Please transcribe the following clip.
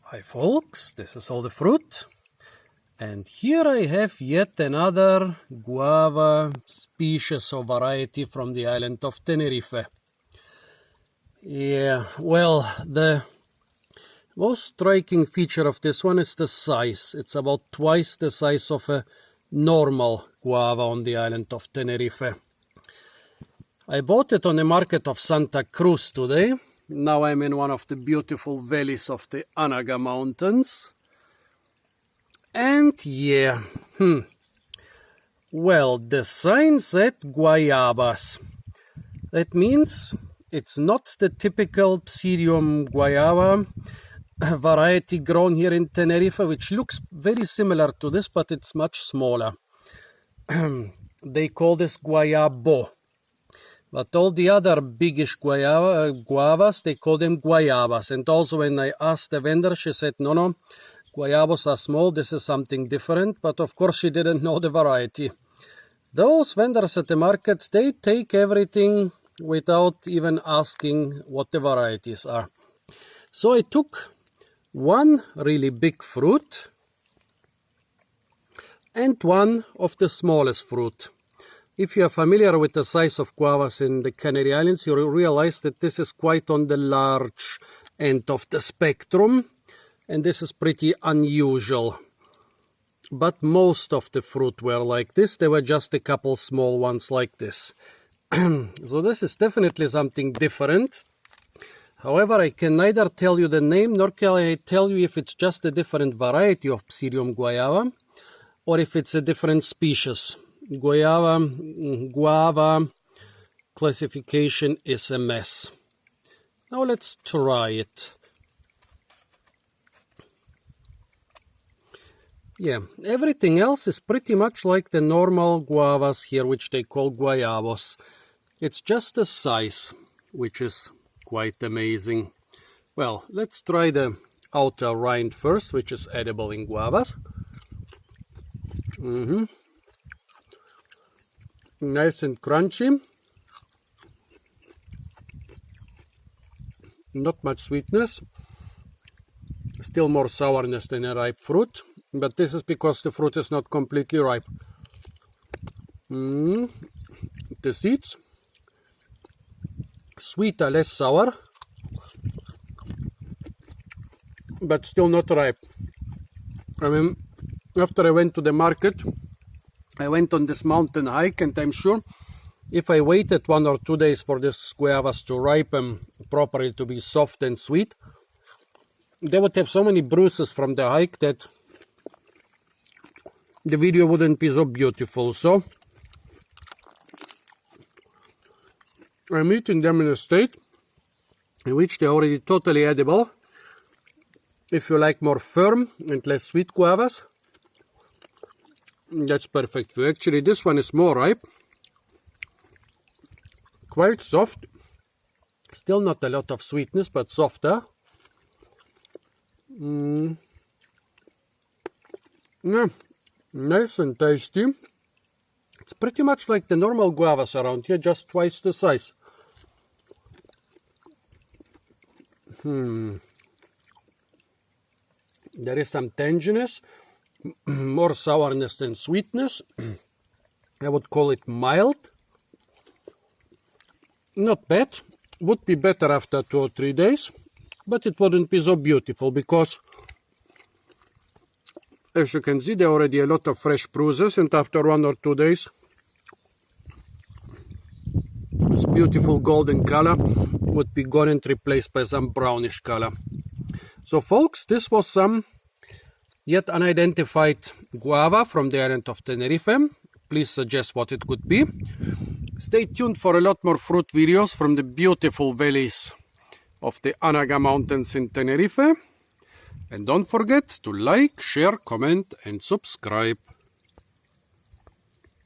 Hi folks, this is all the fruit, and here I have yet another guava species or variety from the island of Tenerife. Yeah, well, the most striking feature of this one is the size. It's about twice the size of a normal guava on the island of Tenerife. I bought it on the market of Santa Cruz today. Now I'm in one of the beautiful valleys of the Anaga Mountains. And yeah, well, the sign said Guayabas. That means it's not the typical Psidium guayava variety grown here in Tenerife, which looks very similar to this, but it's much smaller. They call this guayabo. But all the other biggish guavas, they call them guayabas. And also when I asked the vendor, she said, no, guayabos are small, this is something different. But of course she didn't know the variety. Those vendors at the markets, they take everything without even asking what the varieties are. So I took one really big fruit and one of the smallest fruit. If you are familiar with the size of guavas in the Canary Islands, you will realize that this is quite on the large end of the spectrum, and this is pretty unusual. But most of the fruit were like this. There were just a couple small ones like this. So this is definitely something different. However, I can neither tell you the name, nor can I tell you if it's just a different variety of Psidium guayava, or if it's a different species. Guava classification is a mess. Now let's try it. Yeah, everything else is pretty much like the normal guavas here, which they call guayabos. It's just the size, which is quite amazing. Well, let's try the outer rind first, which is edible in guavas. Nice and crunchy. Not much sweetness. Still more sourness than a ripe fruit. But this is because the fruit is not completely ripe. The seeds. Sweeter, less sour. But still not ripe. I mean, after I went to the market, I went on this mountain hike, and I'm sure if I waited 1 or 2 days for this guavas to ripen properly, to be soft and sweet, they would have so many bruises from the hike that the video wouldn't be so beautiful. So I'm eating them in a state in which they're already totally edible. If you like more firm and less sweet guavas, that's perfect for you. Actually, this one is more ripe. Quite soft. Still not a lot of sweetness, but softer. Yeah, nice and tasty. It's pretty much like the normal guavas around here, just twice the size. There is some tanginess. More sourness than sweetness. I would call it mild. Not bad. Would be better after 2 or 3 days, but it wouldn't be so beautiful because, as you can see, there are already a lot of fresh bruises, and after 1 or 2 days, this beautiful golden color would be gone and replaced by some brownish color. So folks, this was some yet unidentified guava from the island of Tenerife. Please suggest what it could be. Stay tuned for a lot more fruit videos from the beautiful valleys of the Anaga Mountains in Tenerife. And don't forget to like, share, comment and subscribe.